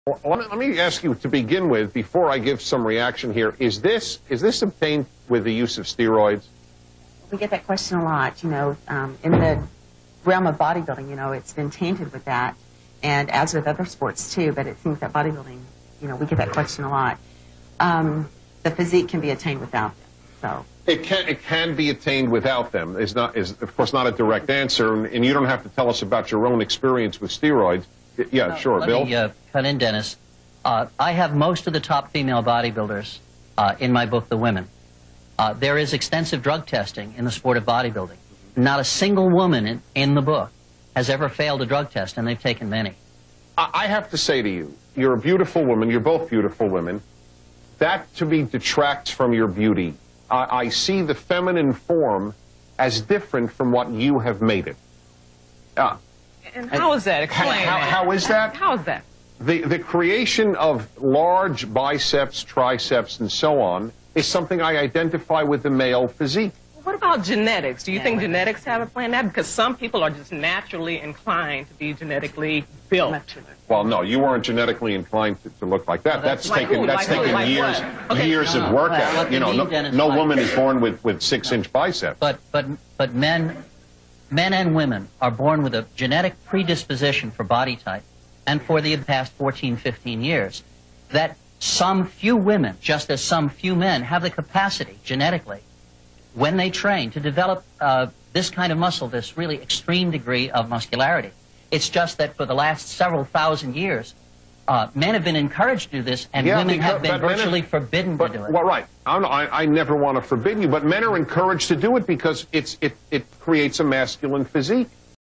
Well, let me ask you to begin with, before I give some reaction here, is this obtained with the use of steroids? We get that question a lot, in the realm of bodybuilding, it's been tainted with that, and as with other sports too, but it seems that bodybuilding, we get that question a lot. The physique can be attained without them, so. It can be attained without them, is of course not a direct answer, and you don't have to tell us about your own experience with steroids. Yeah, sure, Bill. Let me cut in, Dennis. I have most of the top female bodybuilders in my book, The Women. There is extensive drug testing in the sport of bodybuilding. Not a single woman in the book has ever failed a drug test, and they've taken many. I have to say to you, you're a beautiful woman, you're both beautiful women. That, to me, detracts from your beauty. I see the feminine form as different from what you have made it. And how is that? Explain how is that? How is that? The creation of large biceps, triceps, and so on is something I identify with the male physique. What about genetics? Do you think genetics have a plan in that? Because some people are just naturally inclined to be genetically built. Well, no, you weren't genetically inclined to look like that. That's taken years of work at it. No woman is born with 6-inch biceps. But men and women are born with a genetic predisposition for body type, and for the past 14, 15 years, that some few women, just as some few men, have the capacity genetically, when they train, to develop this kind of muscle, this really extreme degree of muscularity. It's just that for the last several thousand years, men have been encouraged to do this, and women have been virtually forbidden to do it. Well, right. I never want to forbid you, but men are encouraged to do it because it creates a masculine physique.